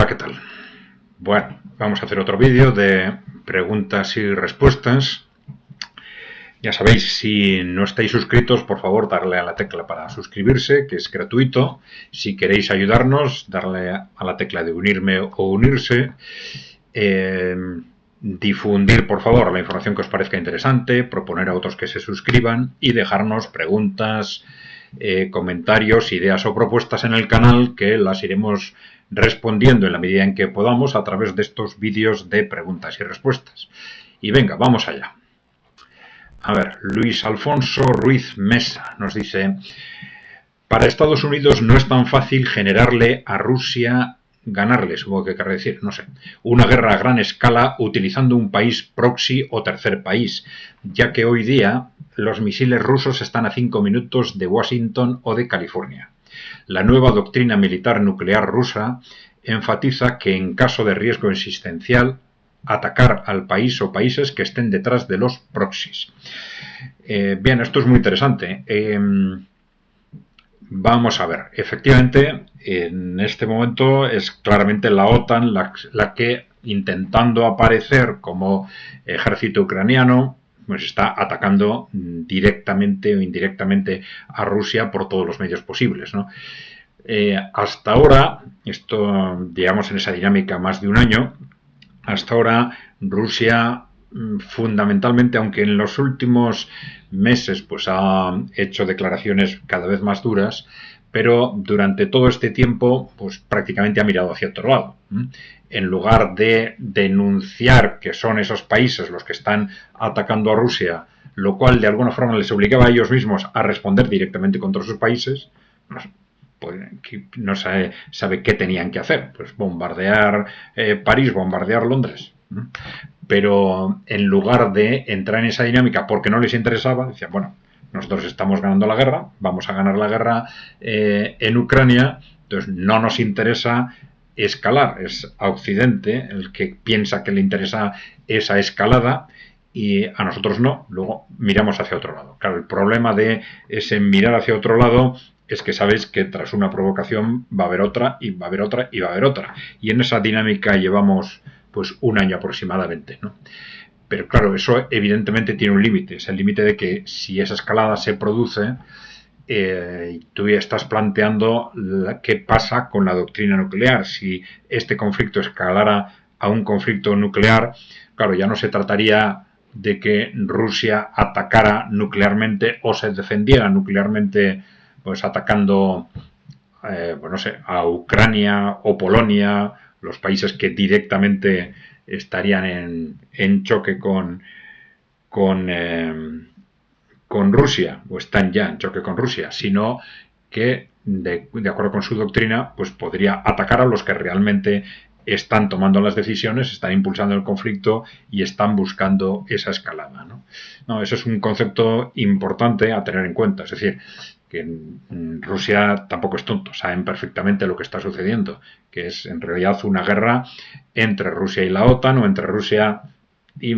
Hola, ¿qué tal? Bueno, vamos a hacer otro vídeo de preguntas y respuestas. Ya sabéis, si no estáis suscritos, por favor, darle a la tecla para suscribirse, que es gratuito. Si queréis ayudarnos, darle a la tecla de unirme o unirse. Difundir, por favor, la información que os parezca interesante, proponer a otros que se suscriban y dejarnos preguntas, comentarios, ideas o propuestas en el canal, que las iremos respondiendo en la medida en que podamos a través de estos vídeos de preguntas y respuestas. Y venga, vamos allá. A ver, Luis Alfonso Ruiz Mesa nos dice: para Estados Unidos no es tan fácil generarle a Rusia, ganarle, supongo que querrá decir, no sé, una guerra a gran escala utilizando un país proxy o tercer país, ya que hoy día los misiles rusos están a 5 minutos de Washington o de California. La nueva doctrina militar nuclear rusa enfatiza que en caso de riesgo existencial, atacar al país o países que estén detrás de los proxies. Bien, esto es muy interesante. Vamos a ver, efectivamente, en este momento es claramente la OTAN la que, intentando aparecer como ejército ucraniano, pues está atacando directamente o indirectamente a Rusia por todos los medios posibles, ¿no? Hasta ahora, esto digamos en esa dinámica más de un año, hasta ahora Rusia fundamentalmente, aunque en los últimos meses pues ha hecho declaraciones cada vez más duras, pero durante todo este tiempo pues prácticamente ha mirado hacia otro lado. En lugar de denunciar que son esos países los que están atacando a Rusia, lo cual de alguna forma les obligaba a ellos mismos a responder directamente contra sus países, pues no sabe qué tenían que hacer, pues bombardear París, bombardear Londres. Pero en lugar de entrar en esa dinámica porque no les interesaba, decían, bueno, nosotros estamos ganando la guerra, vamos a ganar la guerra en Ucrania, entonces no nos interesa escalar, es a Occidente el que piensa que le interesa esa escalada y a nosotros no, luego miramos hacia otro lado. Claro, el problema de ese mirar hacia otro lado es que sabéis que tras una provocación va a haber otra y va a haber otra y va a haber otra. Y en esa dinámica llevamos pues un año aproximadamente, ¿no? Pero claro, eso evidentemente tiene un límite. Es el límite de que si esa escalada se produce, tú ya estás planteando qué pasa con la doctrina nuclear. Si este conflicto escalara a un conflicto nuclear, claro, ya no se trataría de que Rusia atacara nuclearmente o se defendiera nuclearmente, pues atacando, pues no sé, a Ucrania o Polonia, los países que directamente estarían en choque con Rusia, o están ya en choque con Rusia, sino que, de acuerdo con su doctrina, pues podría atacar a los que realmente están tomando las decisiones, están impulsando el conflicto y están buscando esa escalada, ¿no? No, eso es un concepto importante a tener en cuenta. Es decir, que Rusia tampoco es tonto, saben perfectamente lo que está sucediendo, que es en realidad una guerra entre Rusia y la OTAN, o entre Rusia y,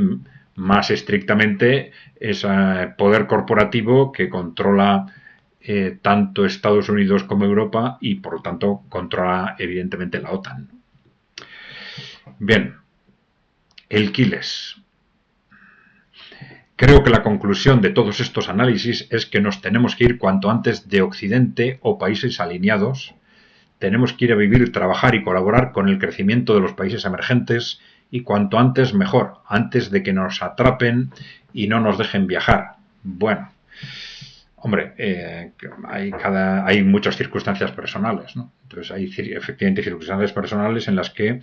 más estrictamente, ese poder corporativo que controla tanto Estados Unidos como Europa y por lo tanto controla evidentemente la OTAN. Bien, el Quiles. Creo que la conclusión de todos estos análisis es que nos tenemos que ir cuanto antes de Occidente o países alineados. Tenemos que ir a vivir, trabajar y colaborar con el crecimiento de los países emergentes, y cuanto antes mejor, antes de que nos atrapen y no nos dejen viajar. Bueno, hombre, hay muchas circunstancias personales, ¿no? Entonces hay efectivamente circunstancias personales en las que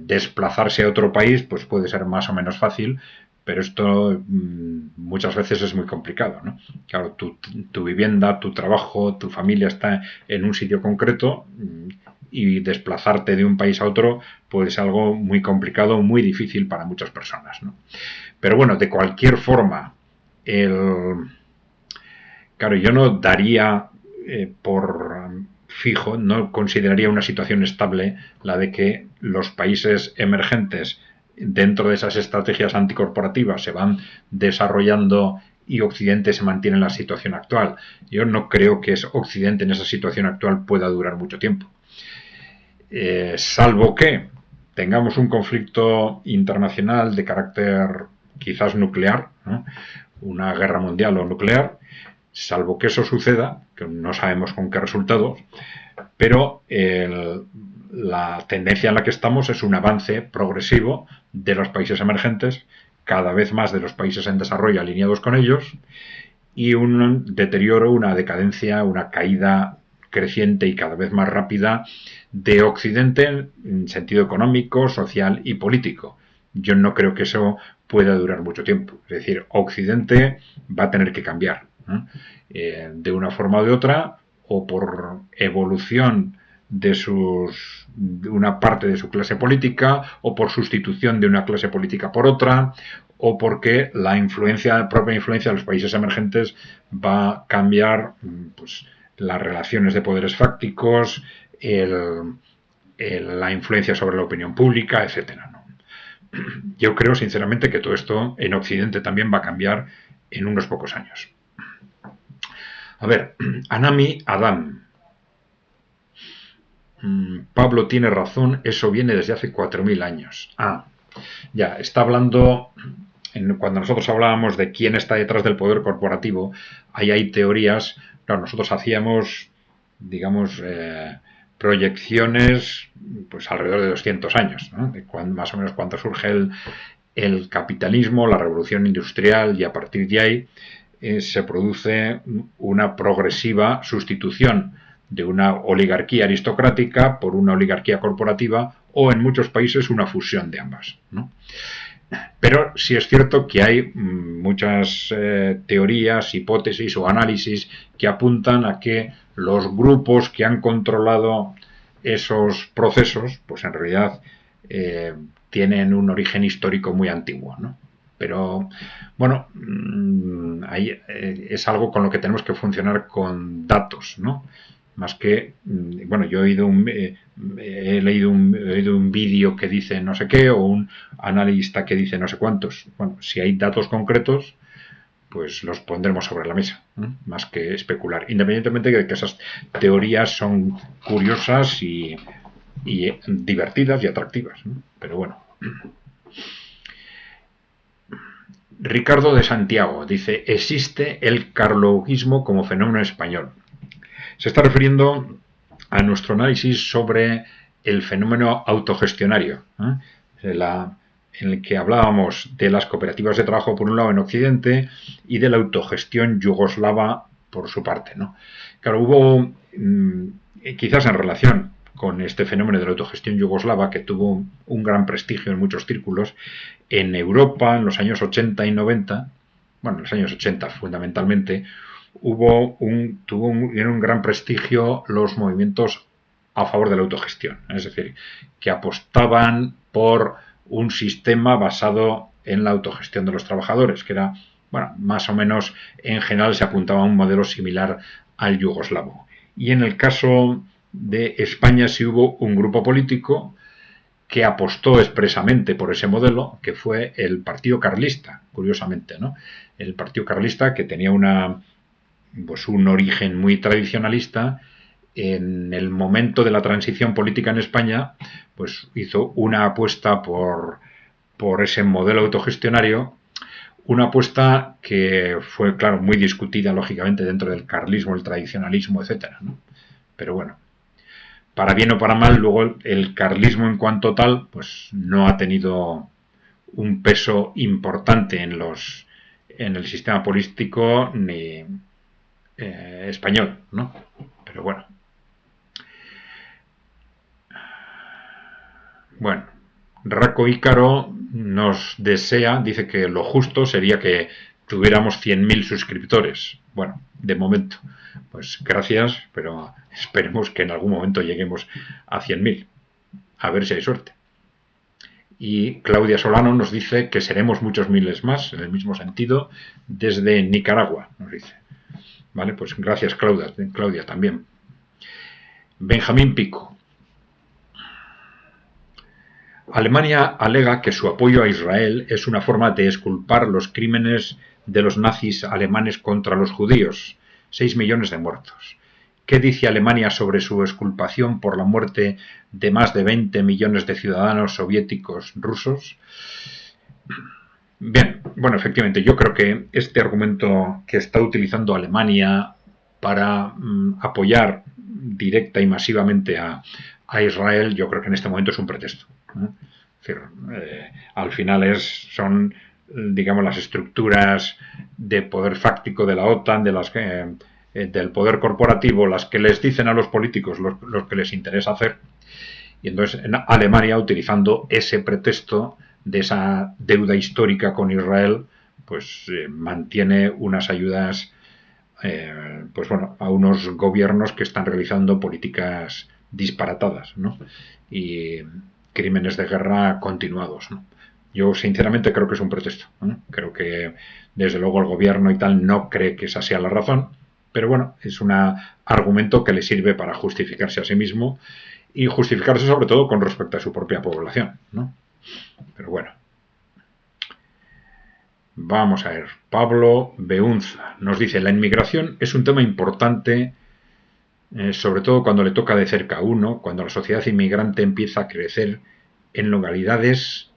desplazarse a otro país pues puede ser más o menos fácil, pero esto muchas veces es muy complicado, ¿no? Claro, tu vivienda, tu trabajo, tu familia está en un sitio concreto, y desplazarte de un país a otro puede ser algo muy complicado, muy difícil para muchas personas, ¿no? Pero bueno, de cualquier forma, claro, yo no daría por fijo, no consideraría una situación estable la de que los países emergentes, dentro de esas estrategias anticorporativas, se van desarrollando y Occidente se mantiene en la situación actual. Yo no creo que Occidente en esa situación actual pueda durar mucho tiempo. salvo que tengamos un conflicto internacional de carácter quizás nuclear, ¿no? Una guerra mundial o nuclear, salvo que eso suceda, que no sabemos con qué resultados, pero la tendencia en la que estamos es un avance progresivo de los países emergentes, cada vez más de los países en desarrollo alineados con ellos, y un deterioro, una decadencia, una caída creciente y cada vez más rápida de Occidente en sentido económico, social y político. Yo no creo que eso pueda durar mucho tiempo. Es decir, Occidente va a tener que cambiar, ¿no? De una forma o de otra, o por evolución de una parte de su clase política, o por sustitución de una clase política por otra, o porque la propia influencia de los países emergentes va a cambiar, pues, las relaciones de poderes fácticos, la influencia sobre la opinión pública, etcétera, ¿no? Yo creo sinceramente que todo esto en Occidente también va a cambiar en unos pocos años. A ver, Anami Adam. Pablo tiene razón, eso viene desde hace 4.000 años. Ya, está hablando, cuando nosotros hablábamos de quién está detrás del poder corporativo, ahí hay teorías, claro, nosotros hacíamos, digamos, proyecciones pues alrededor de 200 años, ¿no? De más o menos cuando surge el capitalismo, la revolución industrial, y a partir de ahí se produce una progresiva sustitución de una oligarquía aristocrática por una oligarquía corporativa, o en muchos países una fusión de ambas, ¿no? Pero sí es cierto que hay muchas teorías, hipótesis o análisis que apuntan a que los grupos que han controlado esos procesos, pues en realidad tienen un origen histórico muy antiguo, ¿no? Pero bueno, ahí es algo con lo que tenemos que funcionar con datos, ¿no? Más que, bueno, yo he leído un vídeo que dice no sé qué, o un analista que dice no sé cuántos. Bueno, si hay datos concretos, pues los pondremos sobre la mesa, ¿no? Más que especular, independientemente de que esas teorías son curiosas y divertidas y atractivas, ¿no? Pero bueno. Ricardo de Santiago dice: existe el carloguismo como fenómeno español. Se está refiriendo a nuestro análisis sobre el fenómeno autogestionario, en el que hablábamos de las cooperativas de trabajo por un lado en Occidente y de la autogestión yugoslava por su parte, ¿no? Claro, hubo quizás en relación con este fenómeno de la autogestión yugoslava, que tuvo un gran prestigio en muchos círculos en Europa en los años 80 y 90, bueno, en los años 80 fundamentalmente, tuvieron un gran prestigio los movimientos a favor de la autogestión, es decir, que apostaban por un sistema basado en la autogestión de los trabajadores, que era, bueno, más o menos en general se apuntaba a un modelo similar al yugoslavo. Y en el caso de España sí hubo un grupo político que apostó expresamente por ese modelo, que fue el Partido Carlista, curiosamente, ¿no? El Partido Carlista, que tenía un origen muy tradicionalista, en el momento de la transición política en España, pues hizo una apuesta por ese modelo autogestionario, una apuesta que fue, claro, muy discutida, lógicamente, dentro del carlismo, el tradicionalismo, etcétera, ¿no? Pero bueno, para bien o para mal, luego el carlismo en cuanto tal, pues no ha tenido un peso importante en el sistema político ni español, ¿no? Pero bueno. Bueno, Raco Ícaro nos desea, dice que lo justo sería que tuviéramos 100.000 suscriptores. Bueno, de momento, pues gracias, pero esperemos que en algún momento lleguemos a 100.000. A ver si hay suerte. Y Claudia Solano nos dice que seremos muchos miles más, en el mismo sentido, desde Nicaragua, nos dice. Vale, pues gracias, Claudia también. Benjamín Pico. Alemania alega que su apoyo a Israel es una forma de exculpar los crímenes de los nazis alemanes contra los judíos, 6 millones de muertos, ¿Qué dice Alemania sobre su exculpación por la muerte de más de 20 millones de ciudadanos soviéticos rusos? Bien, bueno, efectivamente, yo creo que este argumento que está utilizando Alemania para apoyar directa y masivamente a Israel, yo creo que en este momento es un pretexto. Es decir, al final son, digamos, las estructuras de poder fáctico de la OTAN, del poder corporativo, las que les dicen a los políticos lo que les interesa hacer. Y entonces en Alemania, utilizando ese pretexto de esa deuda histórica con Israel, pues mantiene unas ayudas pues bueno, a unos gobiernos que están realizando políticas disparatadas, ¿no? Y crímenes de guerra continuados, ¿no? Yo sinceramente creo que es un pretexto, ¿no? Creo que desde luego el gobierno y tal no cree que esa sea la razón, pero bueno, es un argumento que le sirve para justificarse a sí mismo y justificarse sobre todo con respecto a su propia población, ¿no? Pero bueno. Vamos a ver. Pablo Beunza nos dice: la inmigración es un tema importante, sobre todo cuando le toca de cerca a uno, cuando la sociedad inmigrante empieza a crecer en localidades.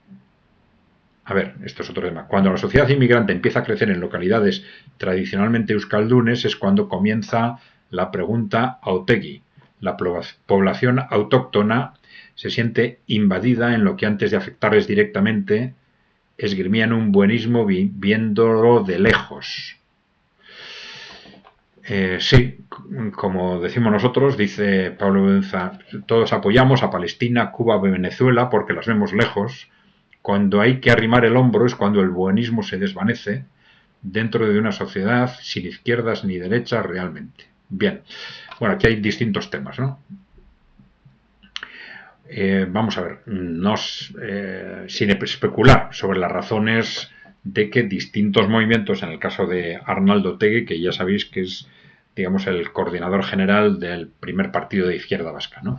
A ver, esto es otro tema. Cuando la sociedad inmigrante empieza a crecer en localidades tradicionalmente euskaldunes es cuando comienza la pregunta a Otegi. La población autóctona se siente invadida en lo que antes de afectarles directamente esgrimían un buenismo viéndolo de lejos. Sí, como decimos nosotros, dice Pablo Benza, todos apoyamos a Palestina, Cuba, Venezuela porque las vemos lejos. Cuando hay que arrimar el hombro es cuando el buenismo se desvanece dentro de una sociedad sin izquierdas ni derechas realmente. Bien, bueno, aquí hay distintos temas, ¿no? Vamos a ver, sin especular sobre las razones de que distintos movimientos, en el caso de Arnaldo Otegi, que ya sabéis que es, digamos, el coordinador general del primer partido de izquierda vasca, ¿no?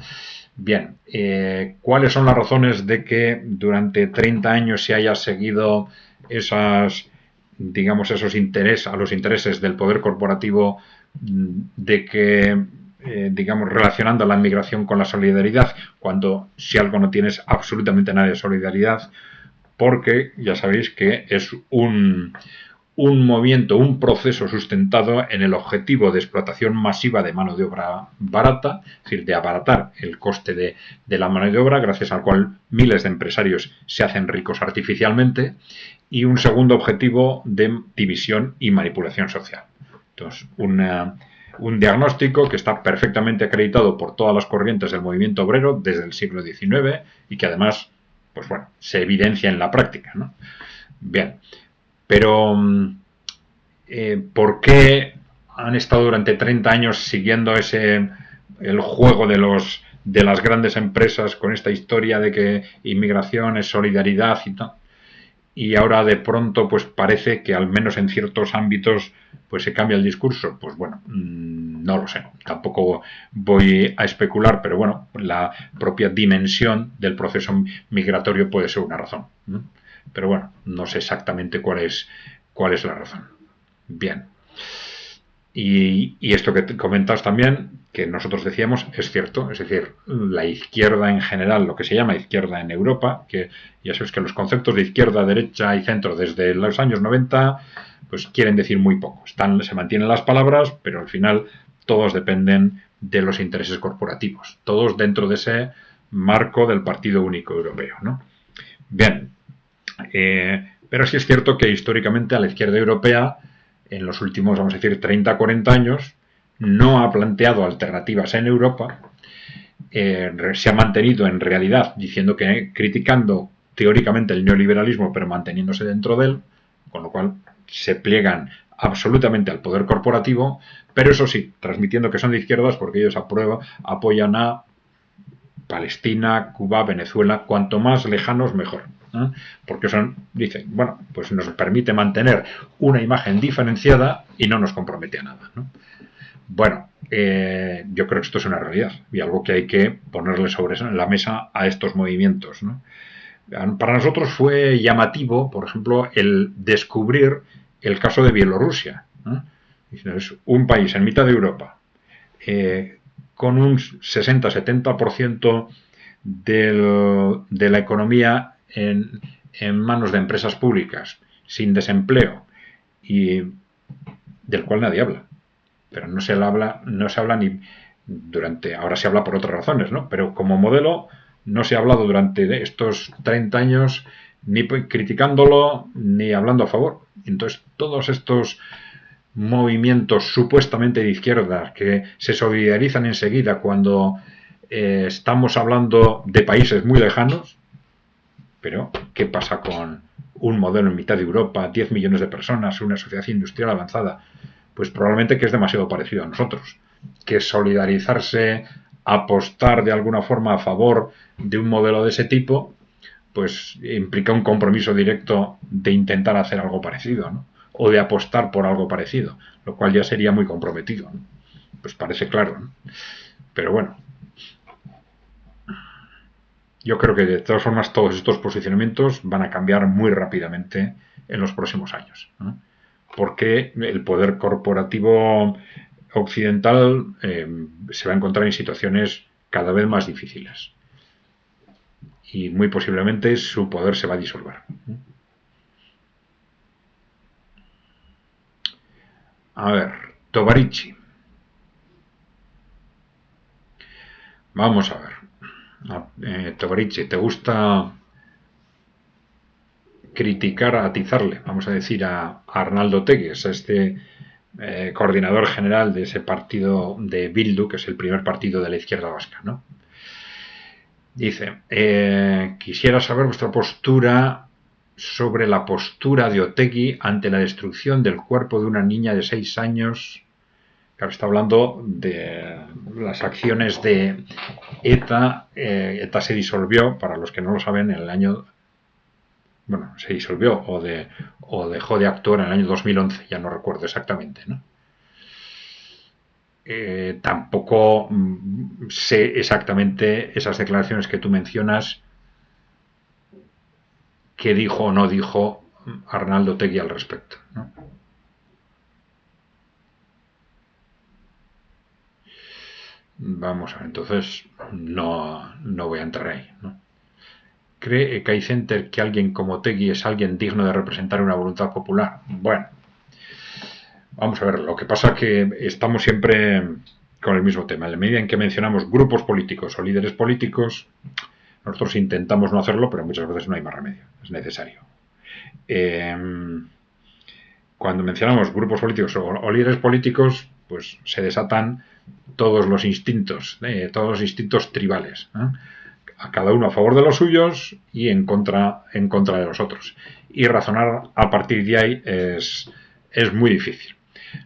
Bien, ¿cuáles son las razones de que durante 30 años se haya seguido esos intereses, a los intereses del poder corporativo, de que digamos, relacionando la inmigración con la solidaridad, cuando si algo no tienes absolutamente nada de solidaridad, porque ya sabéis que es un movimiento, un proceso sustentado en el objetivo de explotación masiva de mano de obra barata, es decir, de abaratar el coste de la mano de obra, gracias al cual miles de empresarios se hacen ricos artificialmente, y un segundo objetivo de división y manipulación social. Entonces, un diagnóstico que está perfectamente acreditado por todas las corrientes del movimiento obrero desde el siglo XIX y que además, pues bueno, se evidencia en la práctica, ¿no? Bien, pero ¿por qué han estado durante 30 años siguiendo el juego de las grandes empresas con esta historia de que inmigración es solidaridad y tal? Y ahora de pronto pues parece que al menos en ciertos ámbitos pues se cambia el discurso. Pues bueno, no lo sé, tampoco voy a especular, pero bueno, la propia dimensión del proceso migratorio puede ser una razón, ¿no? Pero bueno, no sé exactamente cuál es la razón. Bien. Y esto que comentas también, que nosotros decíamos, es cierto. Es decir, la izquierda en general, lo que se llama izquierda en Europa, que ya sabes que los conceptos de izquierda, derecha y centro desde los años 90, pues quieren decir muy poco. Se mantienen las palabras, pero al final todos dependen de los intereses corporativos. Todos dentro de ese marco del Partido Único Europeo, ¿no? Bien. Pero sí es cierto que históricamente a la izquierda europea, en los últimos, vamos a decir, 30, 40 años, no ha planteado alternativas en Europa, se ha mantenido en realidad diciendo que criticando teóricamente el neoliberalismo, pero manteniéndose dentro de él, con lo cual se pliegan absolutamente al poder corporativo, pero eso sí, transmitiendo que son de izquierdas porque ellos apoyan a Palestina, Cuba, Venezuela, cuanto más lejanos mejor. Porque dicen, bueno, pues nos permite mantener una imagen diferenciada y no nos compromete a nada, ¿no? Bueno, yo creo que esto es una realidad y algo que hay que ponerle sobre la mesa a estos movimientos, ¿no? Para nosotros fue llamativo, por ejemplo, el descubrir el caso de Bielorrusia, ¿no? Es un país en mitad de Europa, con un 60-70% de la economía en manos de empresas públicas, sin desempleo, y del cual nadie habla. Pero no se habla ni durante, ahora se habla por otras razones, ¿no? Pero como modelo no se ha hablado durante estos 30 años ni criticándolo ni hablando a favor. Entonces, todos estos movimientos supuestamente de izquierda que se solidarizan enseguida cuando estamos hablando de países muy lejanos, pero ¿qué pasa con un modelo en mitad de Europa, 10 millones de personas, una sociedad industrial avanzada? Pues probablemente que es demasiado parecido a nosotros, que solidarizarse, apostar de alguna forma a favor de un modelo de ese tipo, pues implica un compromiso directo de intentar hacer algo parecido, ¿no? O de apostar por algo parecido, lo cual ya sería muy comprometido, ¿no? Pues parece claro, ¿no? Pero bueno, yo creo que de todas formas todos estos posicionamientos van a cambiar muy rápidamente en los próximos años, ¿no? Porque el poder corporativo occidental se va a encontrar en situaciones cada vez más difíciles y muy posiblemente su poder se va a disolver. A ver, Tovarichi. Vamos a ver. Tovarichi, ¿te gusta criticar, atizarle, vamos a decir, a Arnaldo Tegues, a este coordinador general de ese partido de Bildu, que es el primer partido de la izquierda vasca, ¿no? Dice, quisiera saber vuestra postura sobre la postura de Otegi ante la destrucción del cuerpo de una niña de 6 años. Claro, está hablando de las acciones de ETA. ETA se disolvió, para los que no lo saben, en el año... Bueno, se disolvió o dejó de actuar en el año 2011, ya no recuerdo exactamente, ¿no? Tampoco sé exactamente esas declaraciones que tú mencionas, qué dijo o no dijo Arnaldo Otegi al respecto, ¿no? Vamos a ver, entonces no voy a entrar ahí, ¿no? ¿Cree Center que alguien como Otegi es alguien digno de representar una voluntad popular? Bueno, vamos a ver, lo que pasa es que estamos siempre con el mismo tema. En la medida en que mencionamos grupos políticos o líderes políticos, nosotros intentamos no hacerlo, pero muchas veces no hay más remedio, es necesario. Cuando mencionamos grupos políticos o líderes políticos, pues se desatan todos los instintos tribales, ¿eh? A cada uno a favor de los suyos y en contra de los otros. Y razonar a partir de ahí es muy difícil.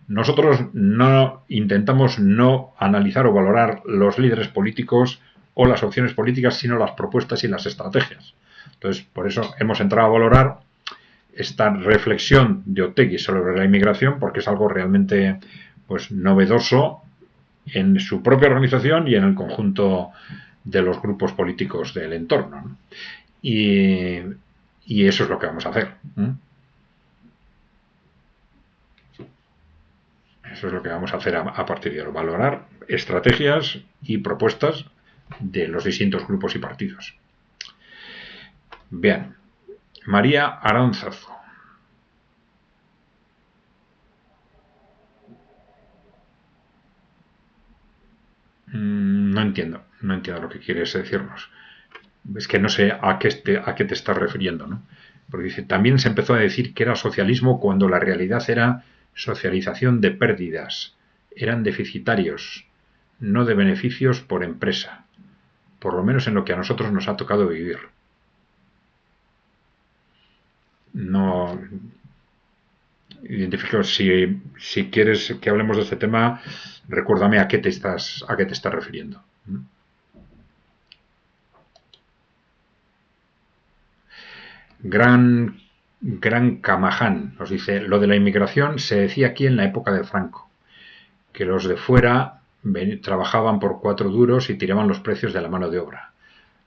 Nosotros no intentamos no analizar o valorar los líderes políticos o las opciones políticas, sino las propuestas y las estrategias. Entonces, por eso hemos entrado a valorar esta reflexión de Otegi sobre la inmigración, porque es algo realmente pues novedoso en su propia organización y en el conjunto de los grupos políticos del entorno, ¿no? Y eso es lo que vamos a hacer, ¿eh? Eso es lo que vamos a hacer a partir de ahora, valorar estrategias y propuestas de los distintos grupos y partidos. Bien, María Aránzazo. No entiendo lo que quieres decirnos. Es que no sé a qué te estás refiriendo, ¿no? Porque dice, también se empezó a decir que era socialismo cuando la realidad era socialización de pérdidas. Eran deficitarios, no de beneficios por empresa. Por lo menos en lo que a nosotros nos ha tocado vivir. No identifico, si quieres que hablemos de este tema, recuérdame a qué te estás refiriendo. Gran Camaján nos dice, lo de la inmigración se decía aquí en la época de Franco, que los de fuera trabajaban por 4 duros y tiraban los precios de la mano de obra.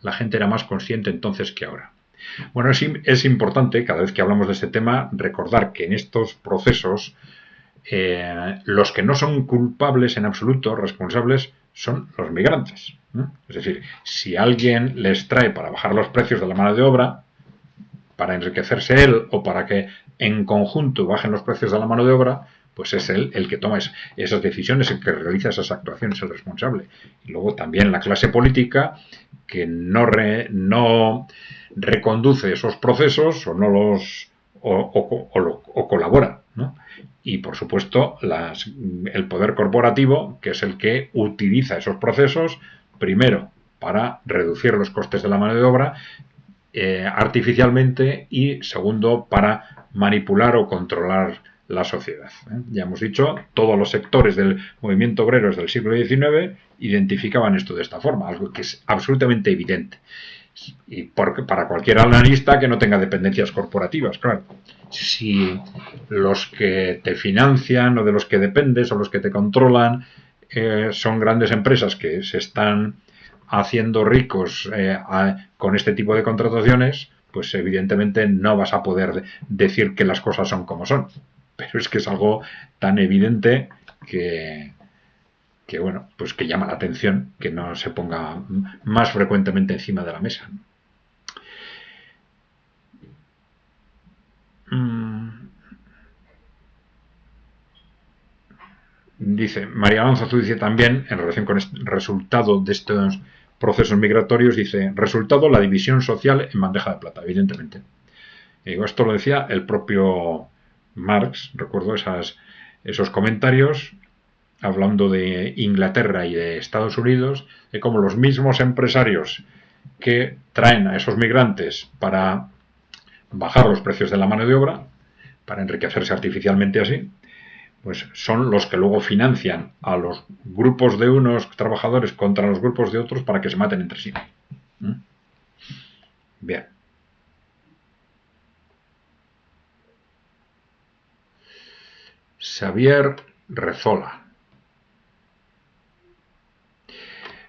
La gente era más consciente entonces que ahora. Bueno, es importante, cada vez que hablamos de este tema, recordar que en estos procesos los que no son culpables en absoluto, responsables, son los migrantes. Es decir, si alguien les trae para bajar los precios de la mano de obra, para enriquecerse él o para que en conjunto bajen los precios de la mano de obra, pues es él el que toma esas decisiones, el que realiza esas actuaciones, el responsable. Y luego también la clase política que no reconduce esos procesos o no los o colabora, ¿no? Y por supuesto el poder corporativo, que es el que utiliza esos procesos primero para reducir los costes de la mano de obra artificialmente y segundo para manipular o controlar la sociedad. Ya hemos dicho, todos los sectores del movimiento obrero del siglo XIX identificaban esto de esta forma, algo que es absolutamente evidente. Y para cualquier analista que no tenga dependencias corporativas, claro. Si los que te financian o de los que dependes o los que te controlan son grandes empresas que se están haciendo ricos con este tipo de contrataciones, pues evidentemente no vas a poder decir que las cosas son como son. Pero es que es algo tan evidente que bueno, pues que llama la atención que no se ponga más frecuentemente encima de la mesa. Dice, María Alonso dice también, en relación con el resultado de estos procesos migratorios, dice, resultado, la división social en bandeja de plata, evidentemente. Y digo, esto lo decía el propio Marx, recuerdo esos comentarios, hablando de Inglaterra y de Estados Unidos, de cómo los mismos empresarios que traen a esos migrantes para bajar los precios de la mano de obra, para enriquecerse artificialmente así, pues son los que luego financian a los grupos de unos trabajadores contra los grupos de otros para que se maten entre sí. Bien. Xavier Rezola.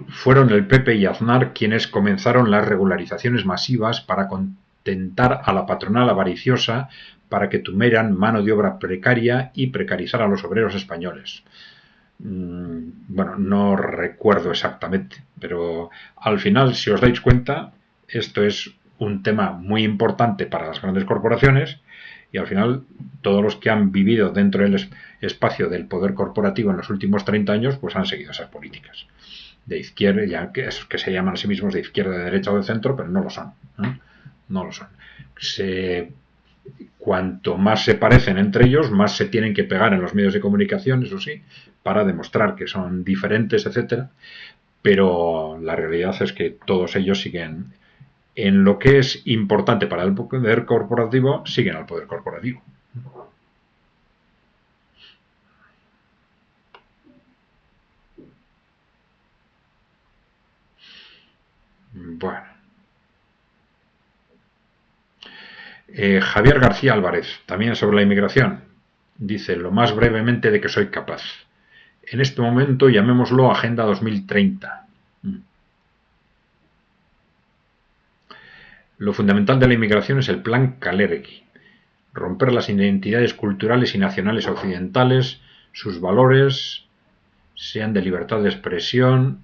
Fueron el PP y Aznar quienes comenzaron las regularizaciones masivas para contentar a la patronal avariciosa para que tuvieran mano de obra precaria y precarizar a los obreros españoles. Bueno, no recuerdo exactamente, pero al final, si os dais cuenta, esto es un tema muy importante para las grandes corporaciones y al final todos los que han vivido dentro del espacio del poder corporativo en los últimos 30 años pues han seguido esas políticas de izquierda, ya que se llaman a sí mismos de izquierda, de derecha o de centro, pero no lo son. No lo son. Cuanto más se parecen entre ellos, más se tienen que pegar en los medios de comunicación, eso sí, para demostrar que son diferentes, etcétera. Pero la realidad es que todos ellos siguen, en lo que es importante para el poder corporativo, siguen al poder corporativo. Bueno. Javier García Álvarez, también sobre la inmigración, dice lo más brevemente de que soy capaz. En este momento llamémoslo Agenda 2030. Lo fundamental de la inmigración es el plan Kalergi. Romper las identidades culturales y nacionales occidentales, sus valores, sean de libertad de expresión,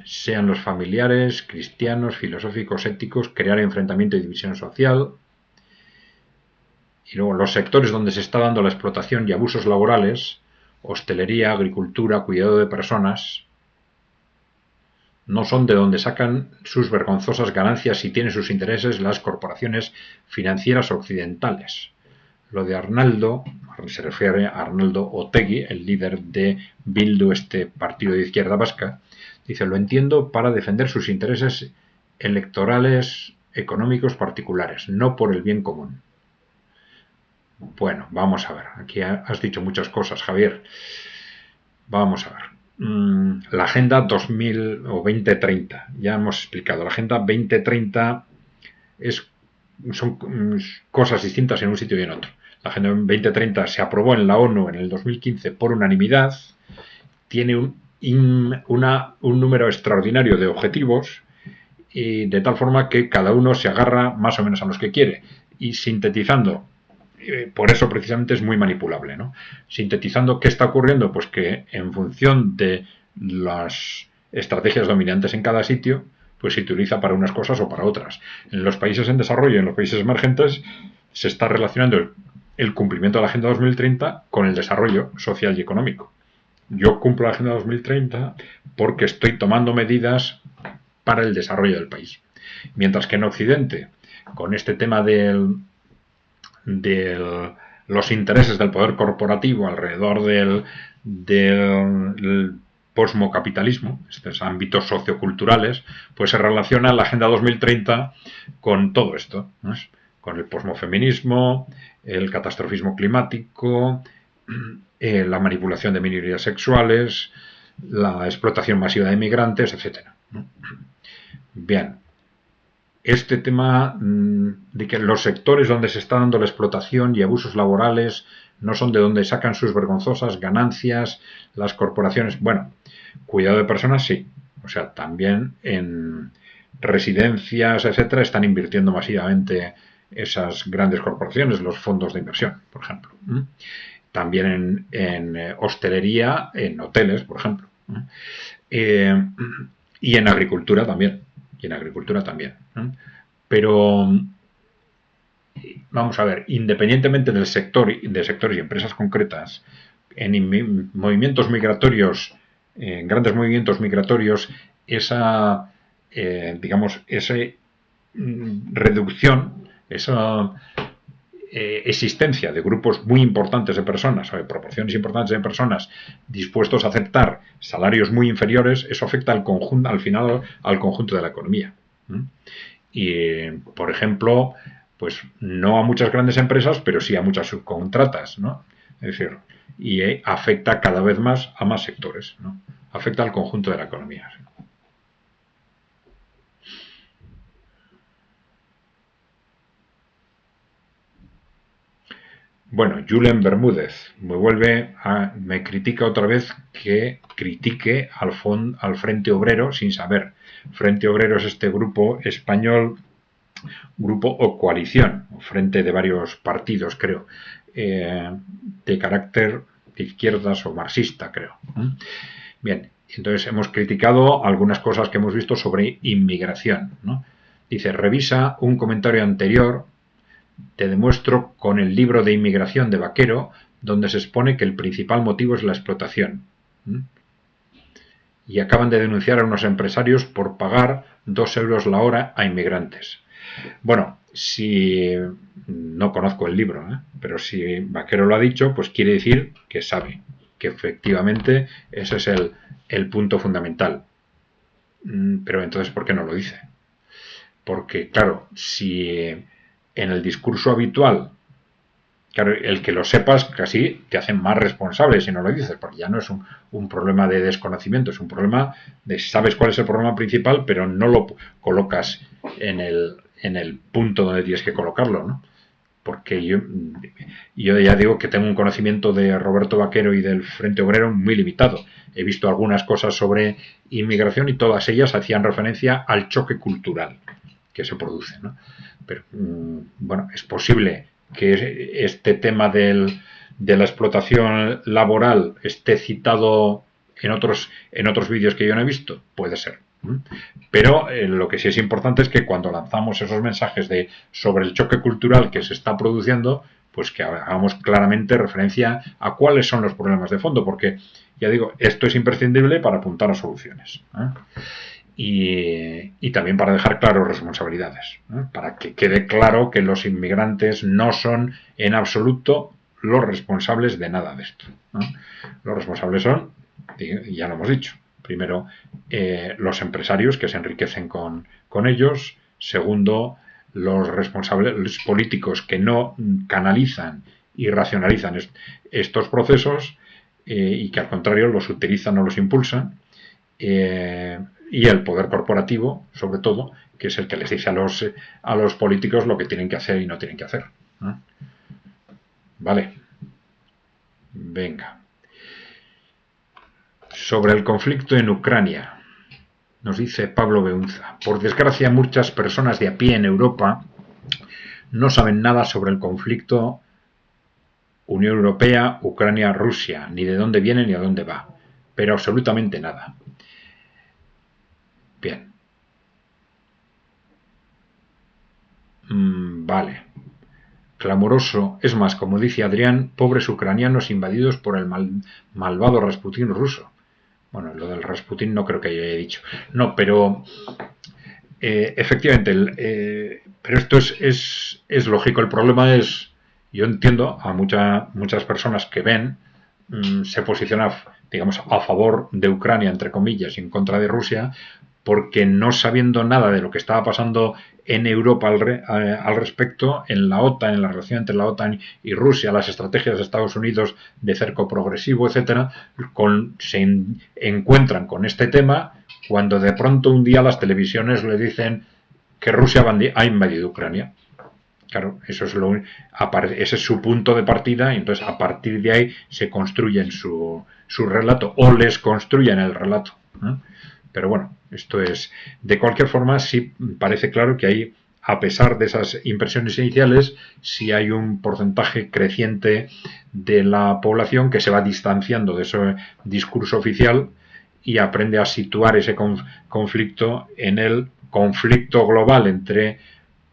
sean los familiares, cristianos, filosóficos, éticos, crear enfrentamiento y división social. Y luego los sectores donde se está dando la explotación y abusos laborales, hostelería, agricultura, cuidado de personas, no son de donde sacan sus vergonzosas ganancias y tienen sus intereses las corporaciones financieras occidentales. Lo de Arnaldo, se refiere a Arnaldo Otegi, el líder de Bildu, este partido de izquierda vasca, dice, lo entiendo para defender sus intereses electorales económicos particulares, no por el bien común. Bueno, vamos a ver. Aquí has dicho muchas cosas, Javier. Vamos a ver. La Agenda 2000 o 2030. Ya hemos explicado. La Agenda 2030 son cosas distintas en un sitio y en otro. La Agenda 2030 se aprobó en la ONU en el 2015 por unanimidad. Tiene un número extraordinario de objetivos y de tal forma que cada uno se agarra más o menos a los que quiere. Y sintetizando, por eso precisamente es muy manipulable, ¿no? Sintetizando, ¿qué está ocurriendo? Pues que en función de las estrategias dominantes en cada sitio, pues se utiliza para unas cosas o para otras. En los países en desarrollo, en los países emergentes, se está relacionando el cumplimiento de la Agenda 2030 con el desarrollo social y económico. Yo cumplo la Agenda 2030 porque estoy tomando medidas para el desarrollo del país. Mientras que en Occidente, con este tema de los intereses del poder corporativo alrededor del posmocapitalismo, estos ámbitos socioculturales, pues se relaciona la Agenda 2030 con todo esto, ¿no? Con el posmofeminismo, el catastrofismo climático, la manipulación de minorías sexuales, la explotación masiva de migrantes, etc. Bien, este tema de que los sectores donde se está dando la explotación y abusos laborales no son de donde sacan sus vergonzosas ganancias las corporaciones. Bueno, cuidado de personas sí. O sea, también en residencias, etcétera, están invirtiendo masivamente esas grandes corporaciones, los fondos de inversión, por ejemplo. También en hostelería, en hoteles, por ejemplo. Y en agricultura también. Pero vamos a ver, independientemente del sector, de sectores y empresas concretas, en movimientos migratorios, en grandes movimientos migratorios, esa, digamos, esa reducción, esa existencia de grupos muy importantes de personas, o de proporciones importantes de personas dispuestos a aceptar salarios muy inferiores, eso afecta al conjunto, al final, al conjunto de la economía. Y, por ejemplo, pues no a muchas grandes empresas, pero sí a muchas subcontratas, ¿no? Es decir, y afecta cada vez más a más sectores, ¿no? Afecta al conjunto de la economía. Bueno, Julen Bermúdez me critica otra vez que critique al Frente Obrero sin saber. Frente Obrero es este grupo español, grupo o coalición, frente de varios partidos, creo, de carácter de izquierdas o marxista, creo. Bien, entonces hemos criticado algunas cosas que hemos visto sobre inmigración, ¿no? Dice, revisa un comentario anterior. Te demuestro con el libro de inmigración de Vaquero, donde se expone que el principal motivo es la explotación. Y acaban de denunciar a unos empresarios por pagar 2 euros la hora a inmigrantes. Bueno, si no conozco el libro, pero si Vaquero lo ha dicho, pues quiere decir que sabe, que efectivamente ese es el punto fundamental. Pero entonces, ¿por qué no lo dice? Porque, claro, si en el discurso habitual, claro, el que lo sepas casi te hacen más responsable si no lo dices, porque ya no es un problema de desconocimiento, es un problema de sabes cuál es el problema principal, pero no lo colocas en el punto donde tienes que colocarlo, ¿no? Porque yo ya digo que tengo un conocimiento de Roberto Vaquero y del Frente Obrero muy limitado. He visto algunas cosas sobre inmigración y todas ellas hacían referencia al choque cultural que se produce, ¿no? Pero, bueno, es posible que este tema de la explotación laboral esté citado en otros vídeos que yo no he visto. Puede ser. Pero lo que sí es importante es que cuando lanzamos esos mensajes sobre el choque cultural que se está produciendo, pues que hagamos claramente referencia a cuáles son los problemas de fondo, porque, ya digo, esto es imprescindible para apuntar a soluciones. Y también para dejar claras responsabilidades, para que quede claro que los inmigrantes no son en absoluto los responsables de nada de esto. Los responsables son, ya lo hemos dicho, primero los empresarios que se enriquecen con ellos, segundo los responsables políticos que no canalizan y racionalizan estos procesos y que al contrario los utilizan o los impulsan, y el poder corporativo, sobre todo, que es el que les dice a los políticos lo que tienen que hacer y no tienen que hacer. Vale. Venga. Sobre el conflicto en Ucrania, nos dice Pablo Beunza. Por desgracia, muchas personas de a pie en Europa no saben nada sobre el conflicto Unión Europea, Ucrania, Rusia, ni de dónde viene ni a dónde va, pero absolutamente nada. Bien. Vale. Clamoroso, es más, como dice Adrián, pobres ucranianos invadidos por el malvado Rasputín ruso. Bueno, lo del Rasputín no creo que haya dicho. No, pero efectivamente, pero esto es lógico. El problema es, yo entiendo a muchas personas que ven, se posicionan, digamos, a favor de Ucrania, entre comillas, y en contra de Rusia, porque no sabiendo nada de lo que estaba pasando en Europa al respecto, en la OTAN, en la relación entre la OTAN y Rusia, las estrategias de Estados Unidos de cerco progresivo, etcétera, se encuentran con este tema cuando de pronto un día las televisiones le dicen que Rusia ha invadido Ucrania. Claro, eso es ese es su punto de partida, y entonces a partir de ahí se construyen su relato, o les construyen el relato, ¿no? Pero bueno, esto es, de cualquier forma, sí parece claro que hay, a pesar de esas impresiones iniciales, sí hay un porcentaje creciente de la población que se va distanciando de ese discurso oficial y aprende a situar ese conflicto en el conflicto global entre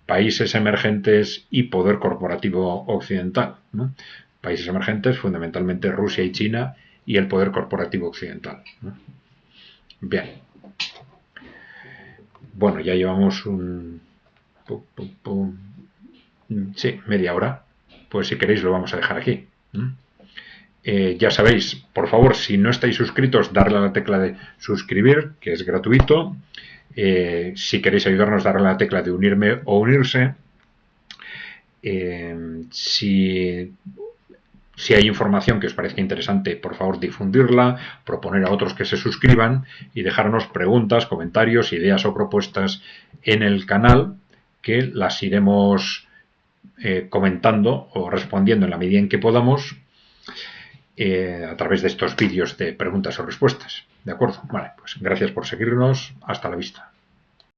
países emergentes y poder corporativo occidental, ¿no? Países emergentes, fundamentalmente Rusia y China, y el poder corporativo occidental, ¿no? Bien. Bueno, ya llevamos sí, media hora. Pues si queréis lo vamos a dejar aquí. Ya sabéis, por favor, si no estáis suscritos, darle a la tecla de suscribir, que es gratuito. Si queréis ayudarnos, darle a la tecla de unirme o unirse. Si hay información que os parezca interesante, por favor difundirla, proponer a otros que se suscriban y dejarnos preguntas, comentarios, ideas o propuestas en el canal, que las iremos comentando o respondiendo en la medida en que podamos a través de estos vídeos de preguntas o respuestas. ¿De acuerdo? Vale, pues gracias por seguirnos. Hasta la vista.